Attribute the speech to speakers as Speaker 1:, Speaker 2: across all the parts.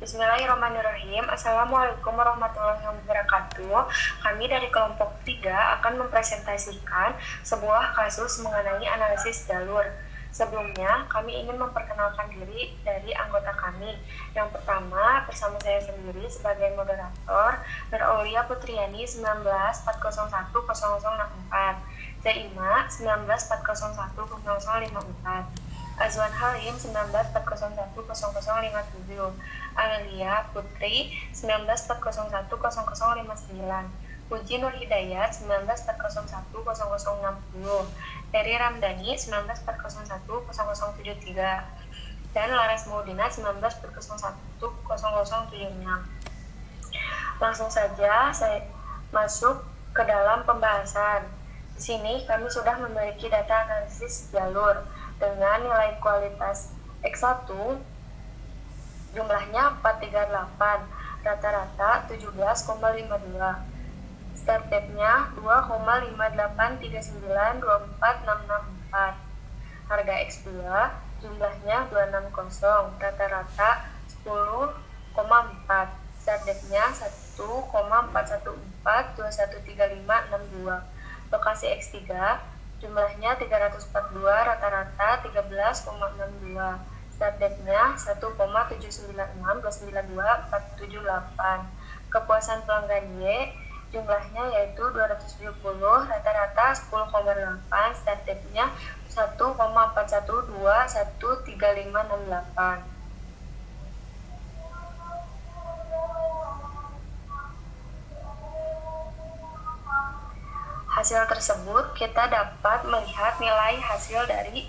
Speaker 1: Bismillahirrahmanirrahim. Assalamualaikum warahmatullahi wabarakatuh. Kami dari kelompok 3 akan mempresentasikan sebuah kasus mengenai analisis jalur. Sebelumnya, kami ingin memperkenalkan diri dari anggota kami. Yang pertama, bersama saya sendiri sebagai moderator, Nur Aulia Putriani 19401004, Zaima 19401054, Azwan Halim 19401057, Amelia Putri 19401059, Puji Nur Hidayat 19401060, Eri Ramdhani 19401073, dan Laras Maudina 19401076. Langsung saja saya masuk ke dalam pembahasan. Di sini kami sudah memiliki data analisis jalur dengan nilai kualitas X1 jumlahnya 438, rata-rata 17,52, start date-nya 2,583924664, harga X2 jumlahnya 260, rata-rata 10,4, start date-nya 1,414213562, lokasi X3 jumlahnya 342, rata-rata 13,62, start date-nya 1,796292478. Kepuasan pelanggan Y jumlahnya yaitu 270, rata-rata 10,8, start date-nya 1,41213568. Hasil tersebut kita dapat melihat nilai hasil dari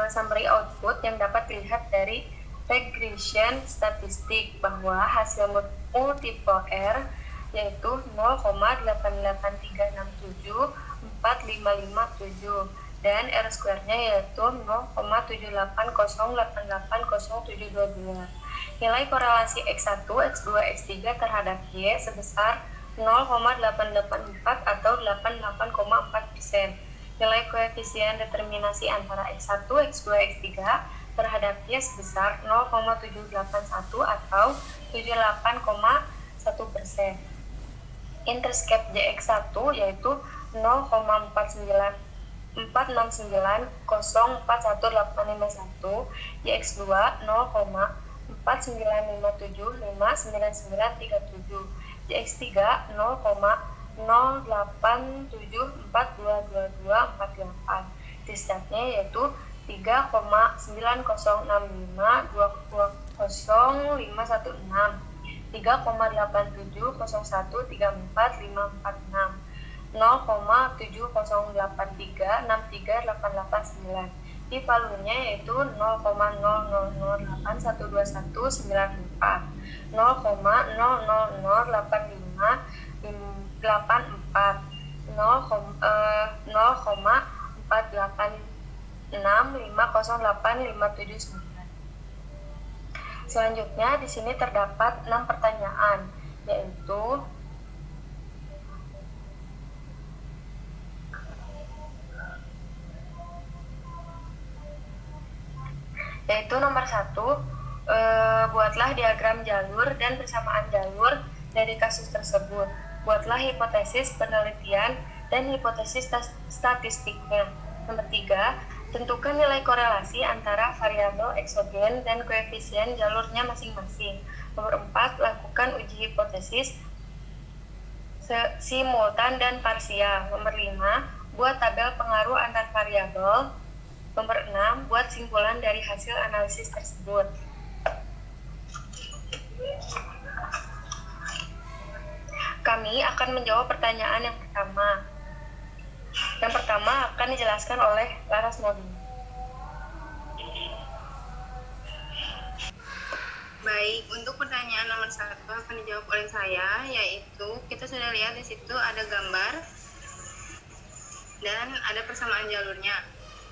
Speaker 1: summary output yang dapat dilihat dari regression statistik bahwa hasil multiple R yaitu 0,883674557 dan R square-nya yaitu 0,78088072. Nilai korelasi X1, X2, X3 terhadap Y sebesar 0,884 atau 88,4%. Nilai koefisien determinasi antara X1, X2, X3 terhadap Y sebesar 0,781 atau 78,1%. Interscape JX1 yaitu 0,469041851, YX2 0,495759937, YX3 0,0874222248. T-statnya yaitu 3,9065200516, 3,8701345446, 0,7083638889. Di palunya yaitu 0,000812194, 0,0008584, 0,486508579. Selanjutnya di sini terdapat 6 pertanyaan, yaitu nomor 1, buatlah diagram jalur dan persamaan jalur dari kasus tersebut. Buatlah hipotesis penelitian dan hipotesis statistiknya. Nomor 3, tentukan nilai korelasi antara variabel eksogen dan koefisien jalurnya masing-masing. Nomor 4, lakukan uji hipotesis simultan dan parsial. Nomor 5, buat tabel pengaruh antar variabel. Nomor 6, buat simpulan dari hasil analisis tersebut. Kami akan menjawab pertanyaan yang pertama. Yang pertama akan dijelaskan oleh Laras Maudina.
Speaker 2: Baik, untuk pertanyaan nomor 1 akan dijawab oleh saya, yaitu kita sudah lihat di situ ada gambar dan ada persamaan jalurnya,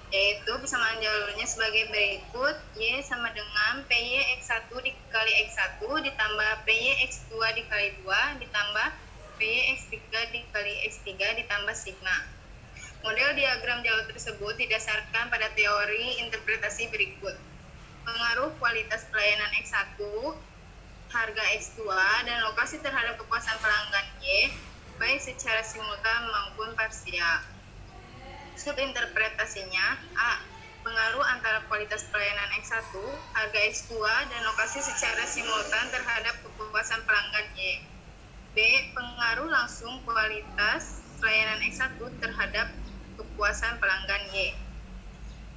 Speaker 2: yaitu persamaan jalurnya sebagai berikut. Y sama dengan PY X1 dikali X1 ditambah PY X2 dikali 2 ditambah PY X3 dikali X3 ditambah sigma. Model diagram jalur tersebut didasarkan pada teori interpretasi berikut. Pengaruh kualitas pelayanan X1 harga X2 dan lokasi terhadap kepuasan pelanggan Y, baik secara simultan maupun parsial. Subinterpretasinya, A. Pengaruh antara kualitas pelayanan X1, harga X2, dan lokasi secara simultan terhadap kepuasan pelanggan Y. B. Pengaruh langsung kualitas pelayanan X1 terhadap kepuasan pelanggan Y.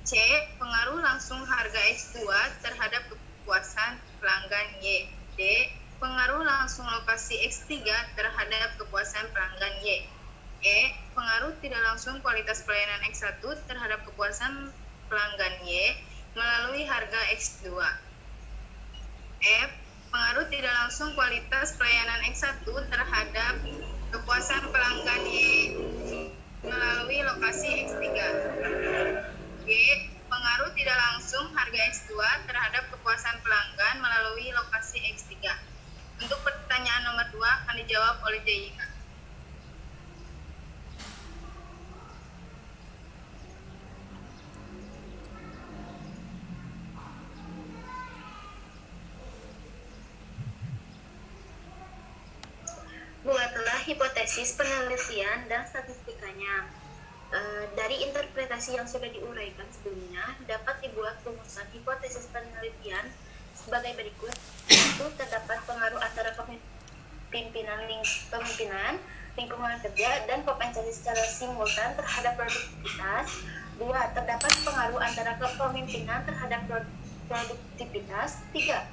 Speaker 2: C. Pengaruh langsung harga X2 terhadap kepuasan pelanggan Y. D. Pengaruh langsung lokasi X3 terhadap kepuasan pelanggan Y. E. Pengaruh tidak langsung kualitas pelayanan X1 terhadap kepuasan pelanggan Y melalui harga X2. F. Pengaruh tidak langsung kualitas pelayanan X1 terhadap kepuasan pelanggan Y melalui lokasi X3. G. Pengaruh tidak langsung harga X2 terhadap kepuasan pelanggan melalui lokasi X3. Untuk pertanyaan nomor 2 akan dijawab oleh Jayika.
Speaker 3: Buatlah hipotesis, penelitian, dan statistikanya. Dari interpretasi yang sudah diuraikan sebelumnya, dapat dibuat rumusan hipotesis penelitian sebagai berikut. 1. Terdapat pengaruh antara pemimpinan, lingkungan kerja, dan kompensasi secara simultan terhadap produktivitas. 2. Terdapat pengaruh antara kepemimpinan terhadap produktivitas. 3.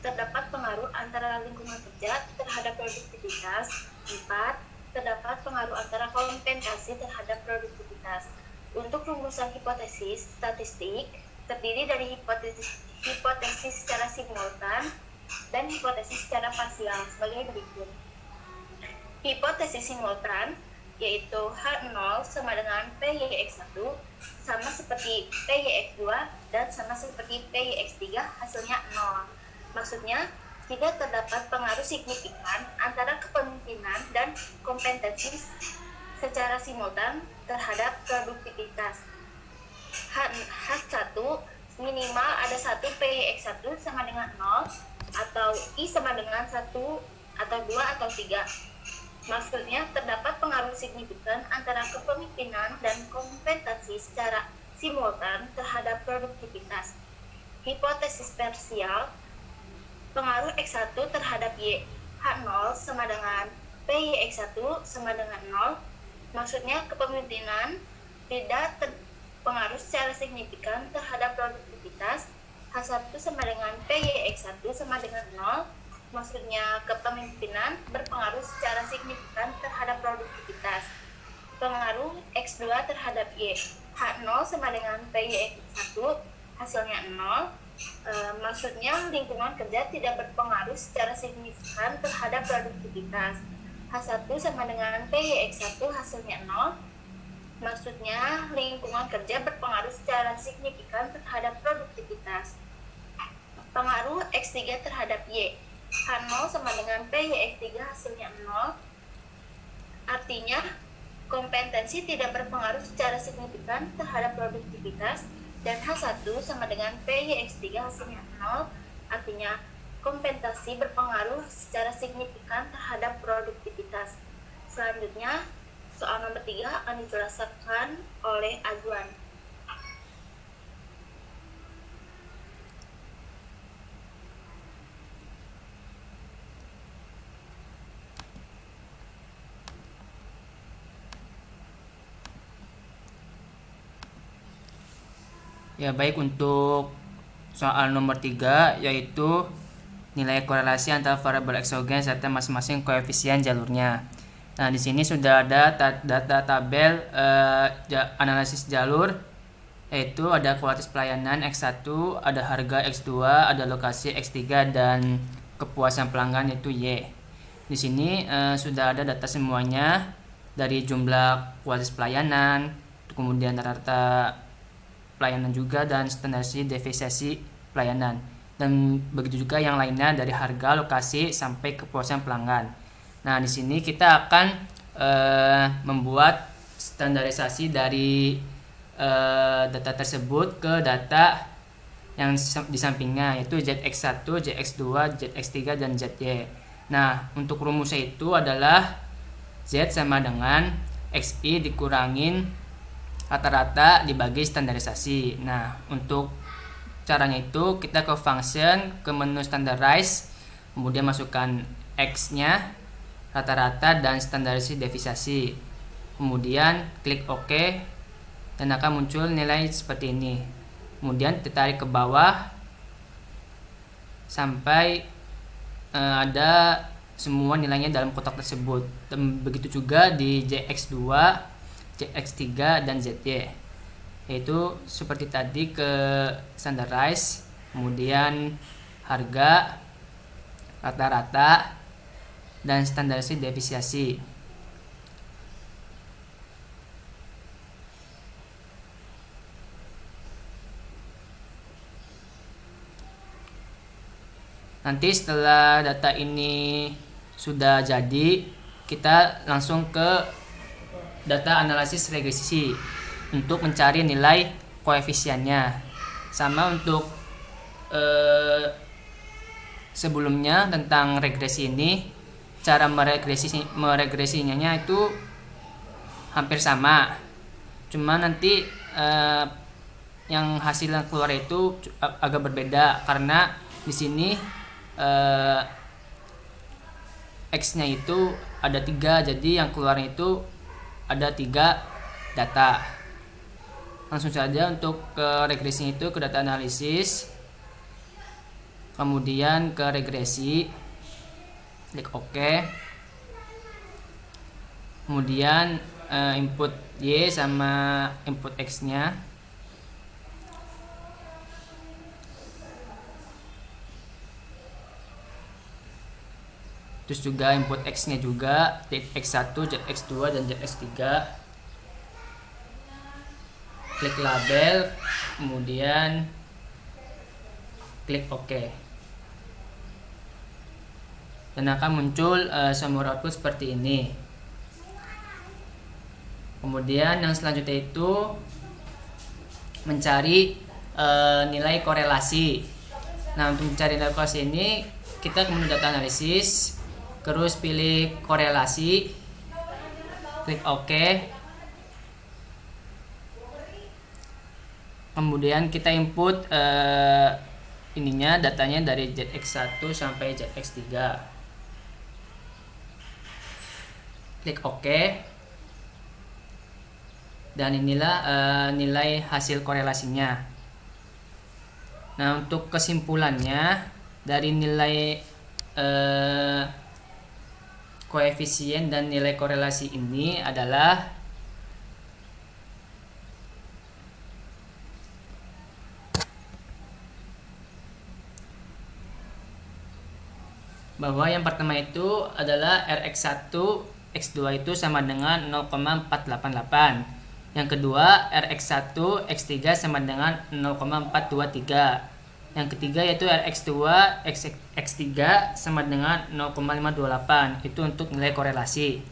Speaker 3: Terdapat pengaruh antara lingkungan kerja terhadap produktivitas. 4. Terdapat pengaruh antara kompensasi terhadap produktivitas. Untuk rumusan hipotesis statistik terdiri dari hipotesis secara simultan dan hipotesis secara parsial sebagai berikut. Hipotesis simultan yaitu H0 sama dengan PYX1 sama seperti PYX2 dan sama seperti PYX3, hasilnya 0. Maksudnya, jika terdapat pengaruh signifikan antara kepemimpinan dan kompetensi secara simultan terhadap produktivitas. H1 minimal ada 1 PYX1 sama dengan 0 atau I sama dengan 1 atau 2 atau 3. Maksudnya, terdapat pengaruh signifikan antara kepemimpinan dan kompetensi secara simultan terhadap produktivitas. Hipotesis parsial, pengaruh X1 terhadap Y, H0 sama dengan PYX1 sama dengan 0. Maksudnya, kepemimpinan tidak terpengaruh secara signifikan terhadap produktivitas. H1 sama dengan PYX1 sama dengan 0. Maksudnya, kepemimpinan berpengaruh secara signifikan terhadap produktivitas. Pengaruh X2 terhadap Y, H0 sama dengan PYX1, hasilnya 0. Maksudnya, lingkungan kerja tidak berpengaruh secara signifikan terhadap produktivitas. H1 sama dengan PYX1, hasilnya 0. Maksudnya, lingkungan kerja berpengaruh secara signifikan terhadap produktivitas. Pengaruh X3 terhadap Y, H0 sama dengan PYX3, hasilnya 0. Artinya, kompetensi tidak berpengaruh secara signifikan terhadap produktivitas, dan H1 sama dengan PYX3, hasilnya 0. Artinya, kompensasi berpengaruh secara signifikan terhadap produktivitas. Selanjutnya, soal nomor 3 akan dijelaskan oleh Azwan.
Speaker 4: Ya, baik, untuk soal nomor 3 yaitu nilai korelasi antara variabel eksogen serta masing-masing koefisien jalurnya. Nah, di sini sudah ada data tabel analisis jalur, yaitu ada kualitas pelayanan X1, ada harga X2, ada lokasi X3, dan kepuasan pelanggan yaitu Y. Di sini sudah ada data semuanya dari jumlah kualitas pelayanan, kemudian rata pelayanan juga, dan standarisasi deviasi pelayanan, dan begitu juga yang lainnya dari harga, lokasi, sampai kepuasan pelanggan. Nah, di sini kita akan membuat standarisasi dari data tersebut ke data yang di sampingnya, yaitu ZX1, ZX2, ZX3, dan ZY. Nah, untuk rumusnya itu adalah Z sama dengan XI dikurangin rata-rata dibagi standarisasi. Nah, untuk caranya itu kita ke function, ke menu standardize, kemudian masukkan X-nya, rata-rata, dan standarisasi devisasi. Kemudian klik OK, dan akan muncul nilai seperti ini. Kemudian ditarik ke bawah sampai ada semua nilainya dalam kotak tersebut. Dan begitu juga di JX2, JX3, dan ZY. Yaitu seperti tadi ke standardize, kemudian harga, rata-rata, dan standarisasi deviasi. Nanti setelah data ini sudah jadi, kita langsung ke data analisis regresi untuk mencari nilai koefisiennya. Sama untuk sebelumnya tentang regresi ini, cara meregresinya itu hampir sama. Cuma nanti yang hasil yang keluar itu agak berbeda karena di sini X-nya itu ada 3, jadi yang keluar itu ada 3 data. Langsung saja untuk ke regresi itu ke data analisis, kemudian ke regresi, klik OK, kemudian input Y sama input X-nya, terus juga input X-nya juga, ZX1, ZX2, dan ZX3. Klik label, kemudian klik OK, dan akan muncul summary output seperti ini. Kemudian yang selanjutnya itu mencari nilai korelasi. Nah, untuk mencari nilai korelasi ini kita ke menu data analisis, terus pilih korelasi, klik OK, kemudian kita input datanya dari ZX1 sampai ZX3, klik OK, dan inilah nilai hasil korelasinya. Nah, untuk kesimpulannya dari nilai koefisien dan nilai korelasi ini adalah bahwa yang pertama itu adalah Rx1 X2 itu sama dengan 0,488. Yang kedua Rx1 X3 sama dengan 0,423. Yang ketiga yaitu Rx2 X3 sama dengan 0,528. Itu untuk nilai korelasi.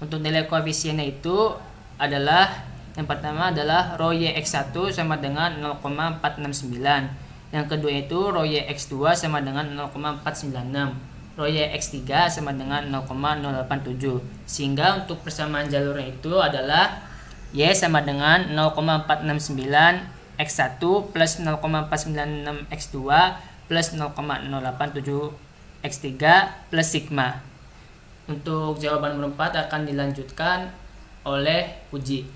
Speaker 4: Untuk nilai koefisiennya itu adalah yang pertama adalah rho YX1 sama dengan 0,469. Yang kedua itu rho YX2 sama dengan 0,496. Rho YX3 sama dengan 0,087. Sehingga untuk persamaan jalurnya itu adalah Y sama dengan 0,469 X1 plus 0,496 X2 plus 0,087 X3 plus sigma. Untuk jawaban nomor 4 akan dilanjutkan oleh Puji.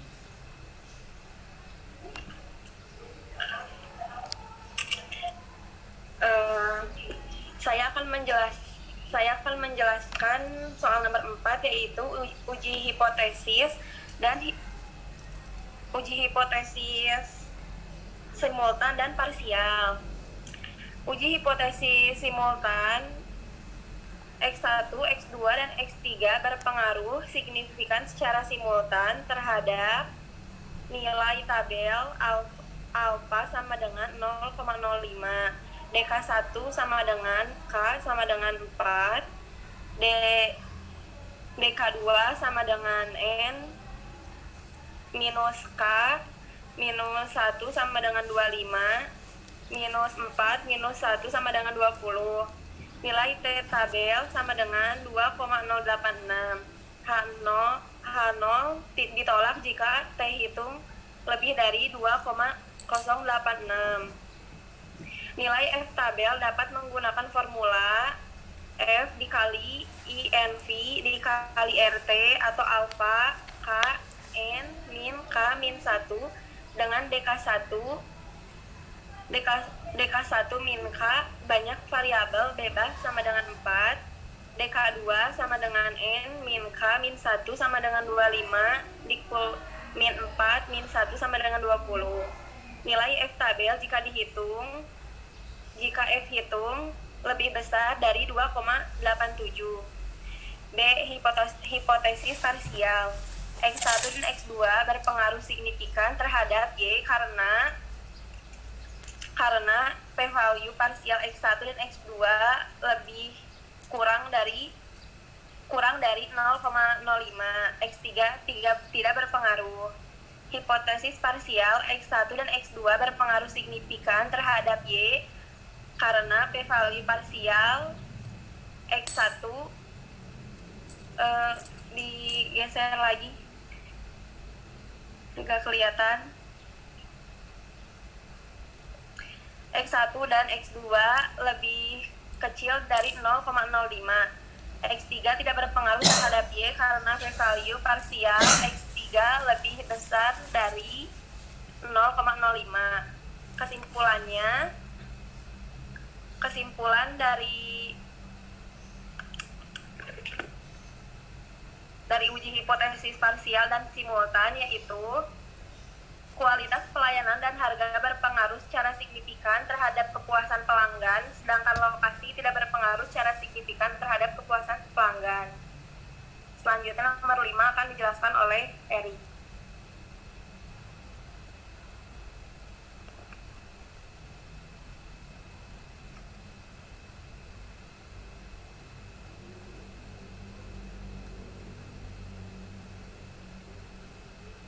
Speaker 1: Saya akan menjelaskan soal nomor 4, yaitu uji hipotesis dan uji hipotesis simultan dan parsial. Uji hipotesis simultan X1, X2, dan X3 berpengaruh signifikan secara simultan terhadap nilai tabel alfa sama dengan 0,05, DK1 sama dengan K sama dengan 4, DK2 sama dengan N minus K minus 1 sama dengan 25, minus 4 minus 1 sama dengan 20. Nilai T tabel sama dengan 2,086. H0 ditolak jika T hitung lebih dari 2,086. Nilai F tabel dapat menggunakan formula F dikali INV dikali RT atau alfa K N min K min 1 dengan DK1 min K banyak variabel bebas sama dengan 4, DK2 sama dengan N min K min 1 sama dengan 25 dikul min 4 min 1 sama dengan 20. Nilai F tabel jika F hitung lebih besar dari 2,87. B. Hipotesis parsial. X1 dan X2 berpengaruh signifikan terhadap Y karena p-value parsial X1 dan X2 lebih kurang dari 0,05. X3 tidak berpengaruh. Hipotesis parsial X1 dan X2 berpengaruh signifikan terhadap Y karena p-value parsial X1 digeser lagi nggak kelihatan. X1 dan X2 lebih kecil dari 0,05. X3 tidak berpengaruh terhadap Y karena p-value parsial X3 lebih besar dari 0,05. Kesimpulan dari uji hipotesis parsial dan simultan yaitu kualitas pelayanan dan harga berpengaruh secara signifikan terhadap kepuasan pelanggan, sedangkan lokasi tidak berpengaruh secara signifikan terhadap kepuasan pelanggan. Selanjutnya nomor 5 akan dijelaskan oleh Eri.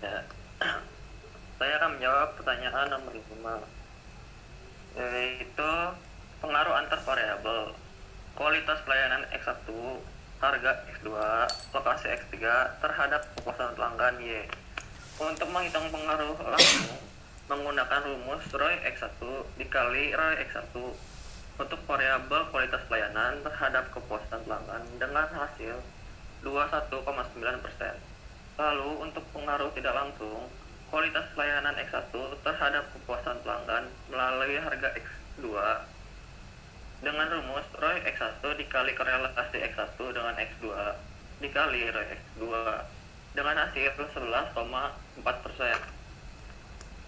Speaker 5: Ya, saya akan menjawab pertanyaan nomor 5, yaitu pengaruh antar variabel, kualitas pelayanan X1, harga X2, lokasi X3 terhadap kepuasan pelanggan Y. Untuk menghitung pengaruh langsung menggunakan rumus Roy X1 dikali Roy X1 untuk variabel kualitas pelayanan terhadap kepuasan pelanggan dengan hasil 21,9%. Lalu untuk pengaruh tidak langsung kualitas pelayanan X1 terhadap kepuasan pelanggan melalui harga X2 dengan rumus Roy X1 dikali korelasi X1 dengan X2 dikali Roy X2 dengan hasil 11,4%.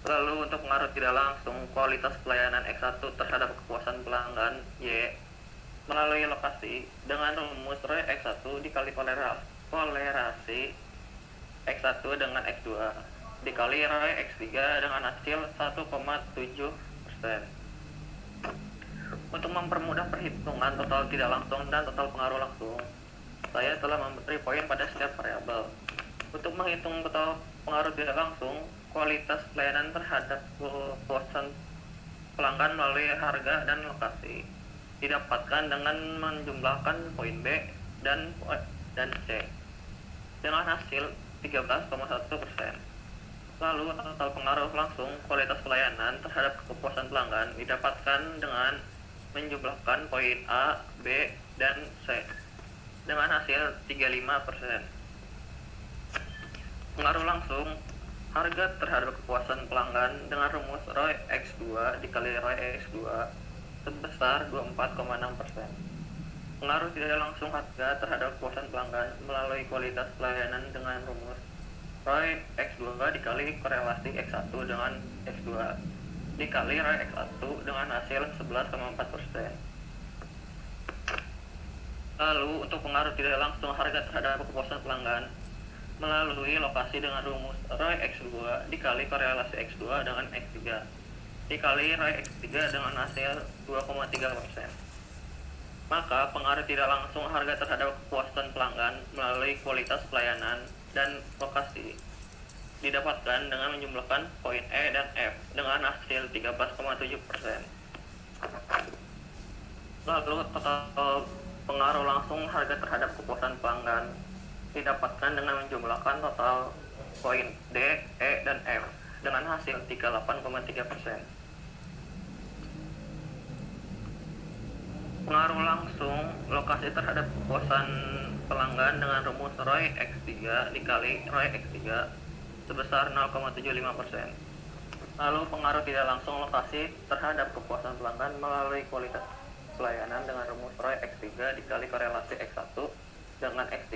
Speaker 5: Lalu untuk pengaruh tidak langsung kualitas pelayanan X1 terhadap kepuasan pelanggan Y melalui lokasi dengan rumus Roy X1 dikali kolerasi X1 dengan X2 dikali Roy X3 dengan hasil 1,7%. Untuk mempermudah perhitungan total tidak langsung dan total pengaruh langsung, saya telah memberi poin pada setiap variabel. Untuk menghitung total pengaruh tidak langsung, kualitas pelayanan terhadap kepuasan pelanggan melalui harga dan lokasi didapatkan dengan menjumlahkan poin B dan C dengan hasil 13,1%. Lalu total pengaruh langsung kualitas pelayanan terhadap kepuasan pelanggan didapatkan dengan menjumlahkan poin A, B, dan C dengan hasil 35%. Pengaruh langsung harga terhadap kepuasan pelanggan dengan rumus Roy X2 dikali Roy X2 sebesar 24,6%. Pengaruh tidak langsung harga terhadap kepuasan pelanggan melalui kualitas pelayanan dengan rumus Roy X2 dikali korelasi X1 dengan X2 dikali Roy X1 dengan hasil 11,4%. Lalu untuk pengaruh tidak langsung harga terhadap kepuasan pelanggan melalui lokasi dengan rumus Roy X2 dikali korelasi X2 dengan X3 dikali Roy X3 dengan hasil 2,3%. Maka pengaruh tidak langsung harga terhadap kepuasan pelanggan melalui kualitas pelayanan dan lokasi didapatkan dengan menjumlahkan poin E dan F dengan hasil 13,7%. Lalu total pengaruh langsung harga terhadap kepuasan pelanggan didapatkan dengan menjumlahkan total poin D, E, dan F dengan hasil 38,3%. Pengaruh langsung lokasi terhadap kepuasan pelanggan dengan rumus ROI X3 dikali ROI X3 sebesar 0,75%. Lalu pengaruh tidak langsung lokasi terhadap kepuasan pelanggan melalui kualitas pelayanan dengan rumus ROI X3 dikali korelasi X1 dengan X3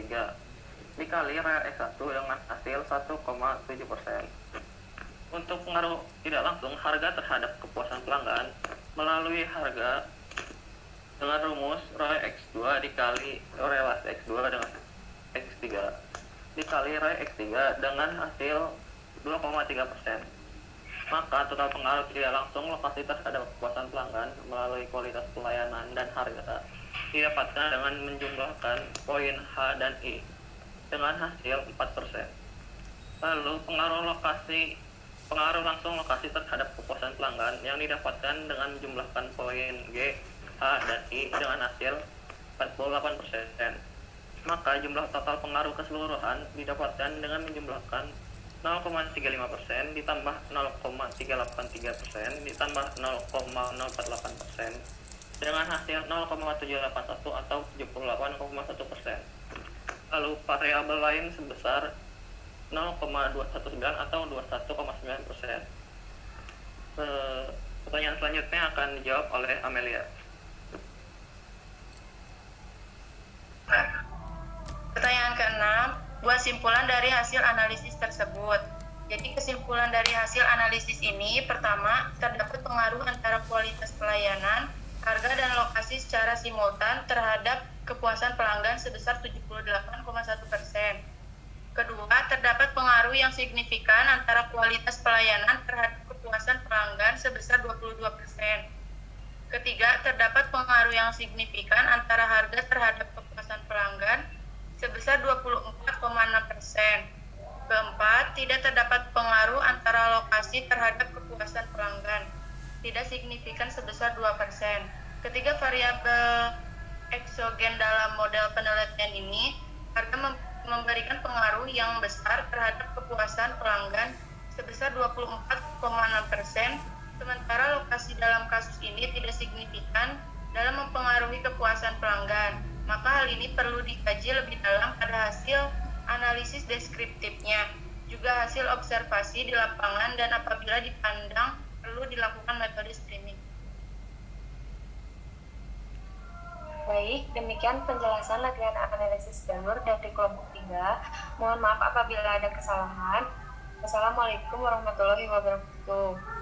Speaker 5: dikali ROI X1 dengan hasil 1,7%. Untuk pengaruh tidak langsung harga terhadap kepuasan pelanggan melalui harga dengan rumus ROI X2 dikali korelasi X2 dengan X3 dikali ROI X3 dengan hasil 2,3%. Maka total pengaruh tidak langsung lokasi terhadap kepuasan pelanggan melalui kualitas pelayanan dan harga didapatkan dengan menjumlahkan poin H dan I dengan hasil 4%. Lalu pengaruh langsung lokasi terhadap kepuasan pelanggan yang didapatkan dengan menjumlahkan poin G, H, dan I dengan hasil 48%. Maka jumlah total pengaruh keseluruhan didapatkan dengan menjumlahkan 0,35% ditambah 0,383% ditambah 0,048% dengan hasil 0,781 atau 78,1%. Lalu variabel lain sebesar 0,219 atau 21,9%. Pertanyaan selanjutnya akan dijawab oleh Amelia.
Speaker 2: Pertanyaan ke-6, buat simpulan dari hasil analisis tersebut. Jadi kesimpulan dari hasil analisis ini, pertama, terdapat pengaruh antara kualitas pelayanan, harga dan lokasi secara simultan terhadap kepuasan pelanggan sebesar 78,1%. Kedua, terdapat pengaruh yang signifikan antara kualitas pelayanan terhadap kepuasan pelanggan sebesar 22%. Ketiga, terdapat pengaruh yang signifikan antara harga terhadap kepuasan pelanggan sebesar 24,6%. Keempat, tidak terdapat pengaruh antara lokasi terhadap kepuasan pelanggan, tidak signifikan sebesar 2%. Ketiga variabel eksogen dalam model penelitian ini, harga memberikan pengaruh yang besar terhadap kepuasan pelanggan sebesar 24,6%, sementara lokasi dalam kasus ini tidak signifikan dalam mempengaruhi kepuasan pelanggan. Maka hal ini perlu dikaji lebih dalam pada hasil analisis deskriptifnya, juga hasil observasi di lapangan, dan apabila dipandang perlu dilakukan metode streaming.
Speaker 1: Baik, demikian penjelasan latihan analisis jalur dari kelompok 3. Mohon maaf apabila ada kesalahan. Wassalamualaikum warahmatullahi wabarakatuh.